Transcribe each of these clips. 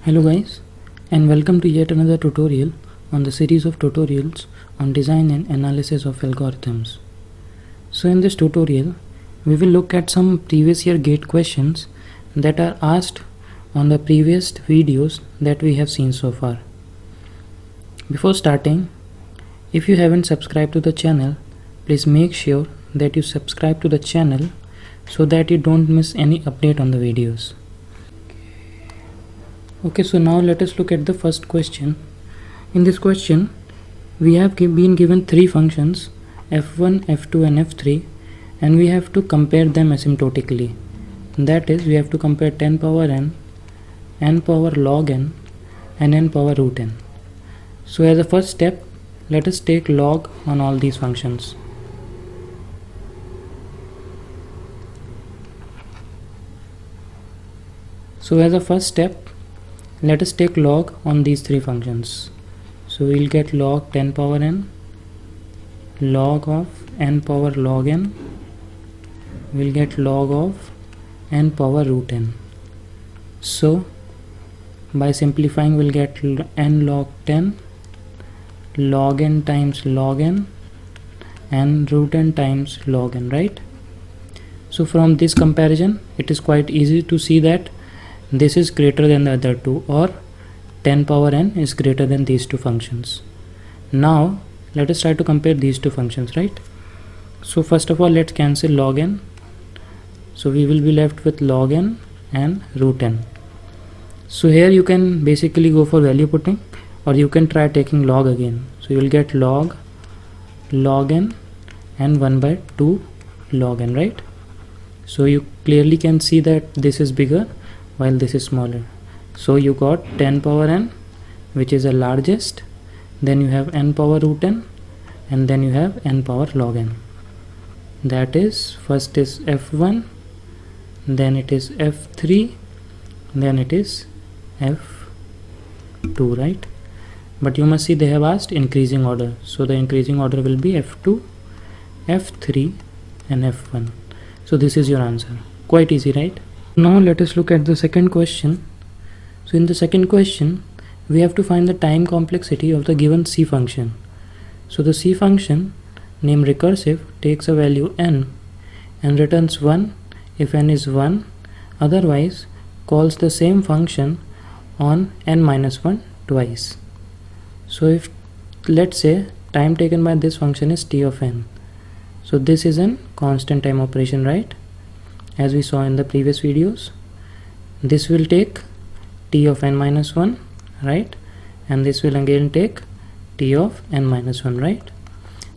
Hello guys, and welcome to yet another tutorial on the series of tutorials on design and analysis of algorithms. So in this tutorial, we will look at some previous year GATE questions that are asked on the previous videos that we have seen so far. Before starting, if you haven't subscribed to the channel, please make sure that you subscribe to the channel so that you don't miss any update on the videos. Okay, so now let us look at the first question. In this question, we have been given three functions f1, f2 and f3, and we have to compare them asymptotically. That is, we have to compare 10 power n power log n, and n power root n. So as a first step, let us take log on all these functions. So as a first step, let us take log on these three functions. So we'll get log 10 power n, log of n power log n, we'll get log of n power root n. So by simplifying, we'll get n log 10 log n times log n and root n times log n, right? So from this comparison, it is quite easy to see that this is greater than the other two, or 10 power n is greater than these two functions. Now let us try to compare these two functions, right? So first of all, let's cancel log n. So we will be left with log n and root n. So here you can basically go for value putting, or you can try taking log again. So you will get log n and 1 by 2 log n, right? So you clearly can see that this is bigger while this is smaller. So you got 10 power n, which is the largest, then you have n power root n, and then you have n power log n. That is, first is f1, then it is f3, then it is f2, right? But you must see they have asked increasing order, so the increasing order will be f2, f3 and f1. So this is your answer. Quite easy, right? Now let us look at the second question. So in the second question, we have to find the time complexity of the given C function. So the C function named recursive takes a value n and returns 1 if n is 1, otherwise calls the same function on n minus 1 twice. So if, let's say, time taken by this function is t of n. So this is an constant time operation, right? As we saw in the previous videos, this will take t of n minus 1, right? And this will again take t of n minus 1, right?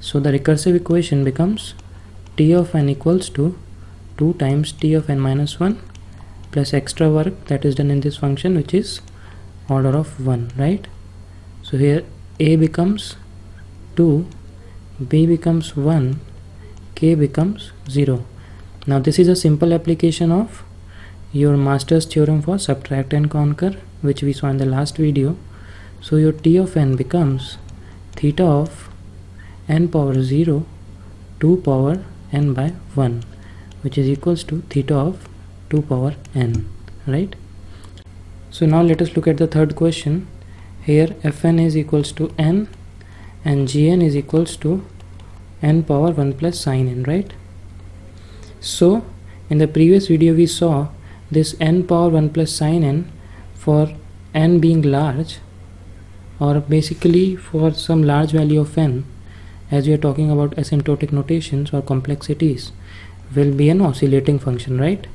So the recursive equation becomes t of n equals to 2 times t of n minus 1 plus extra work that is done in this function, which is order of 1, right? So here a becomes 2, b becomes 1, k becomes 0. Now this is a simple application of your master's theorem for subtract and conquer, which we saw in the last video. So your t of n becomes theta of n power 0 2 power n by 1, which is equals to theta of 2 power n, right? So now let us look at the third question. Here fn is equals to n and gn is equals to n power 1 plus sin n, right? So in the previous video we saw this n power 1 plus sin n for n being large, or basically for some large value of n, as we are talking about asymptotic notations or complexities, will be an oscillating function, right?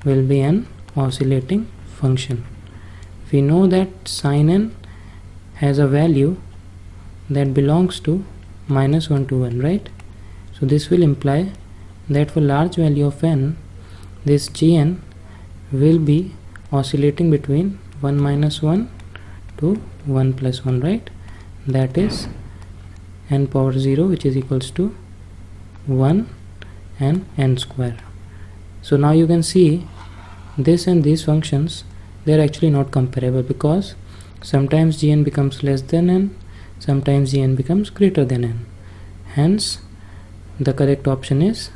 Will be an oscillating function. We know that sin n has a value that belongs to minus 1 to 1, right? So this will imply that for large value of n, this gn will be oscillating between 1 minus 1 to 1 plus 1, right? That is n power 0, which is equals to 1 and n square. So now you can see this and these functions, they are actually not comparable, because sometimes gn becomes less than n, sometimes gn becomes greater than n. Hence the correct option is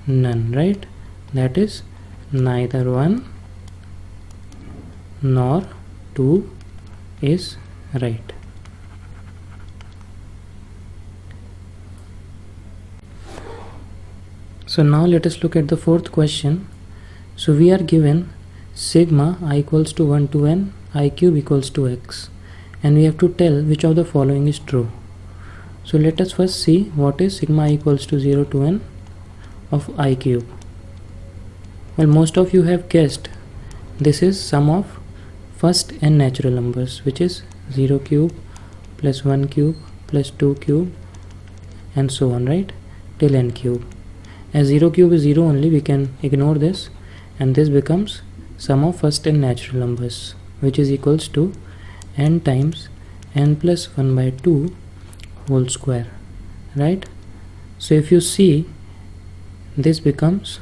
none, right? That is neither 1 nor 2 is right. So now let us look at the fourth question. So we are given sigma I equals to 1 to n, I cube equals to x, and we have to tell which of the following is true. So let us first see what is sigma I equals to 0 to n of I cube. Well, most of you have guessed this is sum of first n natural numbers, which is 0 cube plus 1 cube plus 2 cube and so on, right, till n cube. As 0 cube is 0 only, we can ignore this, and this becomes sum of first n natural numbers, which is equals to n times n plus 1 by 2 whole square, right? So if you see, this becomes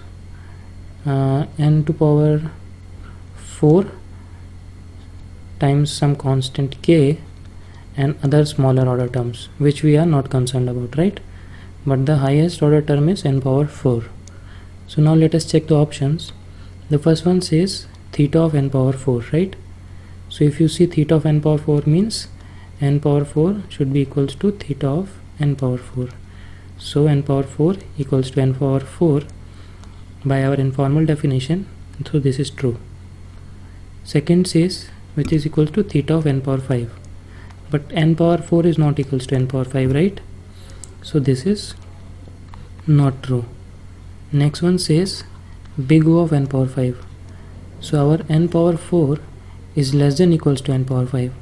n to power 4 times some constant k and other smaller order terms, which we are not concerned about, right? But the highest order term is n power 4. So now let us check the options. The first one says theta of n power 4, right? So if you see, theta of n power 4 means n power 4 should be equals to theta of n power 4. So n power 4 equals to n power 4 by our informal definition. So this is true. Second says which is equals to theta of n power 5, but n power 4 is not equals to n power 5, right? So this is not true. Next one says big O of n power 5. So our n power 4 is less than equals to n power 5.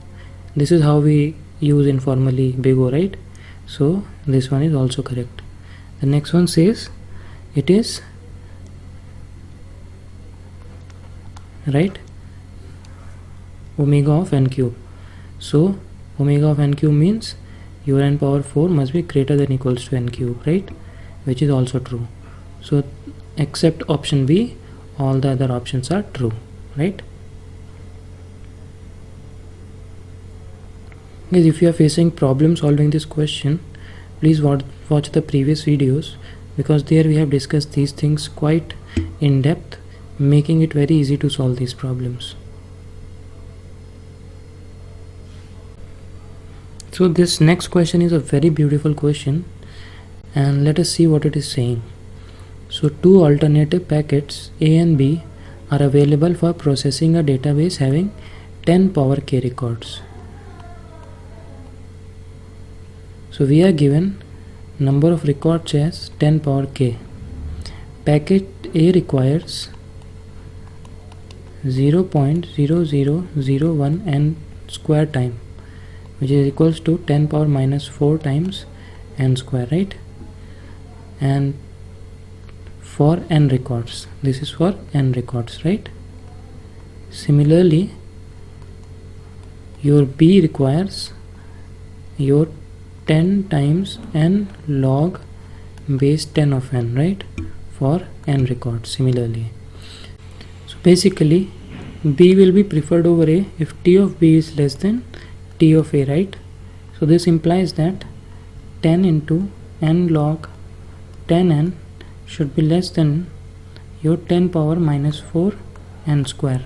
This is how we use informally big O, right? So this one is also correct. The next one says it is, right, omega of n cube. So omega of n cube means your n power 4 must be greater than equals to n cube, right? Which is also true. So except option B, all the other options are true, right? Guys, if you are facing problem solving this question, please watch the previous videos, because there we have discussed these things quite in depth, making it very easy to solve these problems. So this next question is a very beautiful question, and let us see what it is saying. So two alternative packets A and B are available for processing a database having 10 power k records. So we are given number of records as 10 power k. Packet A requires 0.0001 n square time, which is equals to 10 power minus 4 times n square, right? And for n records, this is for n records, right? Similarly, your B requires your 10 times n log base 10 of n, right, for n records similarly. So basically B will be preferred over A if T of B is less than T of A, right? So this implies that 10 into n log 10n should be less than your 10 power minus 4 n square,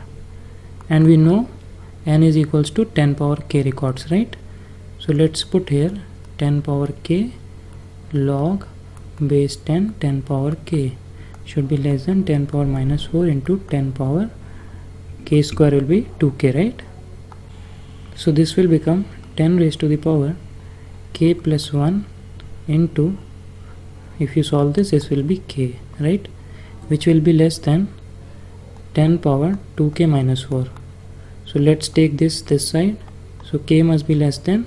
and we know n is equals to 10 power k records, right? So let's put here 10 power k log base 10 power k should be less than 10 power minus 4 into 10 power k square will be 2k, right? So this will become 10 raised to the power k plus 1 into, if you solve this, this will be k, right, which will be less than 10 power 2k minus 4. So let's take this side. So k must be less than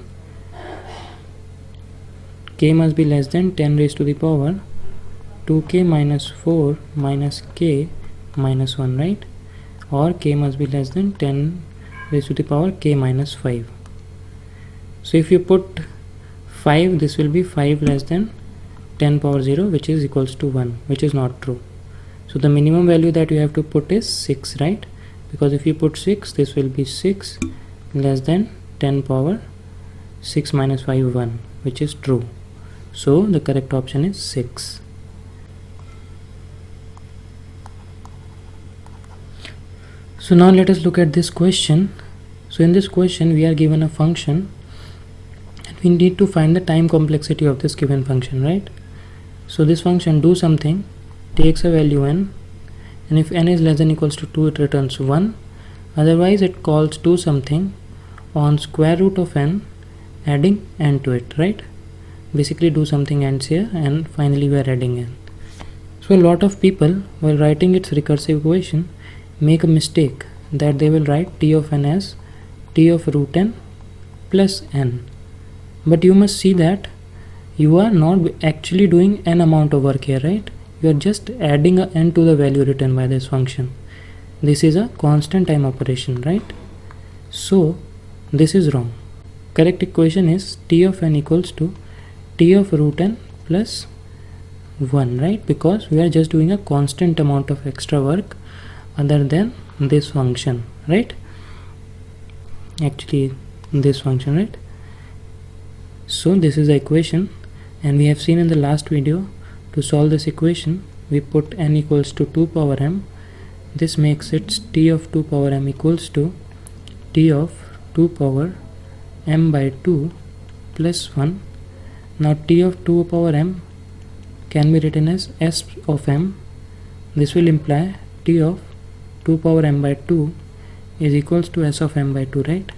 10 raised to the power 2k minus 4 minus k minus 1, right? Or k must be less than 10 raised to the power k minus 5. So if you put 5, this will be 5 less than 10 power 0, which is equals to 1, which is not true. So the minimum value that you have to put is 6, right? Because if you put 6, this will be 6 less than 10 power 6 minus 5, 1, which is true. So the correct option is 6. So now let us look at this question. So in this question we are given a function and we need to find the time complexity of this given function, right? So this function do something, takes a value n, and if n is less than equals to 2 it returns 1. Otherwise it calls do something on square root of n, adding n to it, right? Basically do something ends here and finally we are adding n. So a lot of people while writing its recursive equation make a mistake that they will write t of n as t of root n plus n. But you must see that you are not actually doing n amount of work here, right? You are just adding a n to the value written by this function. This is a constant time operation, right? So this is wrong. Correct equation is t of n equals to t of root n plus 1, right? Because we are just doing a constant amount of extra work other than this function, right? Actually this function, right? So this is the equation, and we have seen in the last video to solve this equation we put n equals to 2 power m. This makes it t of 2 power m equals to t of 2 power m by 2 plus 1. Now t of 2 power m can be written as s of m. This will imply t of 2 power m by 2 is equals to s of m by 2, right?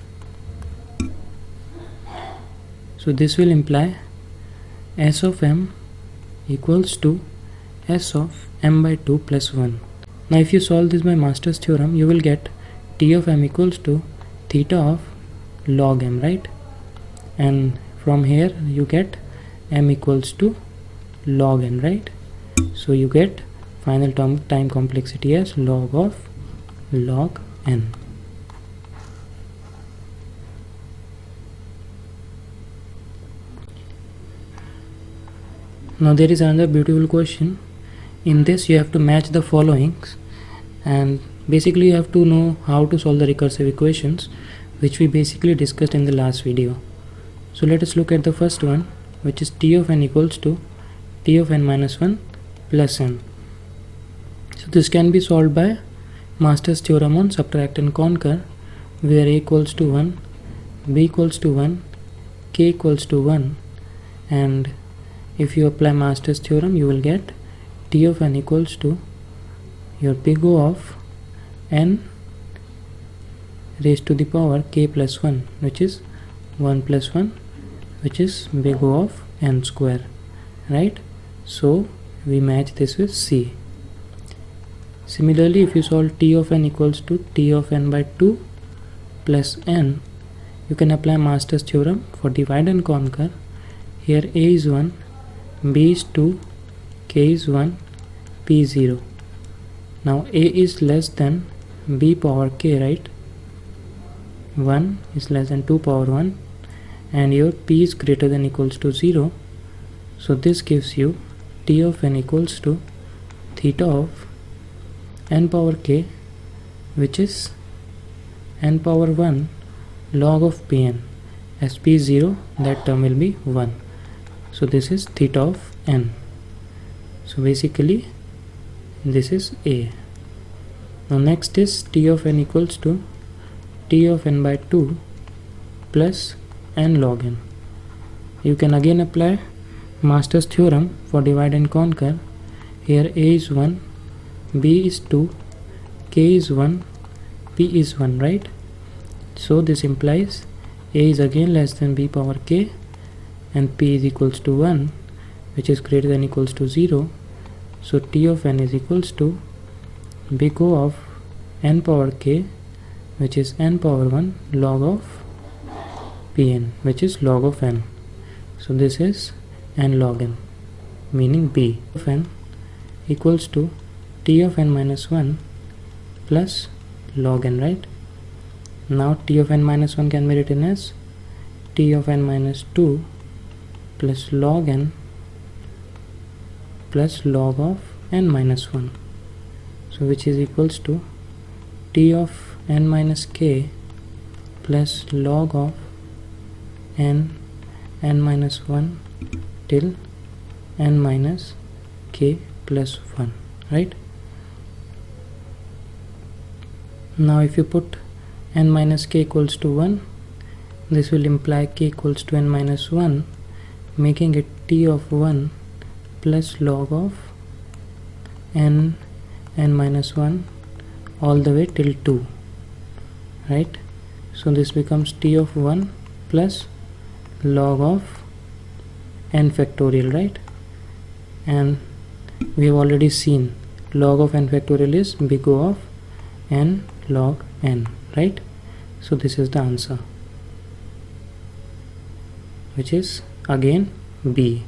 So this will imply s of m equals to s of m by 2 plus 1. Now if you solve this by Master's theorem, you will get t of m equals to theta of log m, right? And from here you get m equals to log n, right? So you get final time complexity as log of log n. Now there is another beautiful question. In this you have to match the followings, and basically you have to know how to solve the recursive equations, which we basically discussed in the last video. So let us look at the first one, which is t of n equals to t of n minus 1 plus n. So this can be solved by Master's theorem on subtract and conquer, where a equals to 1, b equals to 1, k equals to 1, and if you apply Master's theorem you will get t of n equals to your big O of n raised to the power k plus 1, which is 1 plus 1, which is big O of n square, right? So we match this with C. Similarly, if you solve t of n equals to t of n by 2 plus n, you can apply Master's theorem for divide and conquer. Here a is 1, b is 2, k is 1, p is 0. Now a is less than b power k, right? 1 is less than 2 power 1, and your p is greater than equals to 0. So this gives you t of n equals to theta of n power k, which is n power 1 log of pn. As p is 0, that term will be 1. So this is theta of n. So basically this is a. Now next is t of n equals to t of n by 2 plus n log n. You can again apply Master's theorem for divide and conquer. Here a is 1, b is 2, k is 1, p is 1, right? So this implies a is again less than b power k and p is equals to 1, which is greater than equals to 0. So t of n is equals to big O of n power k, which is n power 1 log of pn, which is log of n. So this is n log n, meaning b of n equals to t of n minus 1 plus log n, right? Now t of n minus 1 can be written as t of n minus 2 plus log n plus log of n minus 1. So which is equals to t of n minus k plus log of n minus 1 till n minus k plus 1, right? Now if you put n minus k equals to 1, this will imply k equals to n minus 1, making it t of 1 plus log of n minus 1 all the way till 2, right? So this becomes t of 1 plus log of n factorial, right? And we have already seen log of n factorial is big O of n log n, right? So this is the answer, which is again B.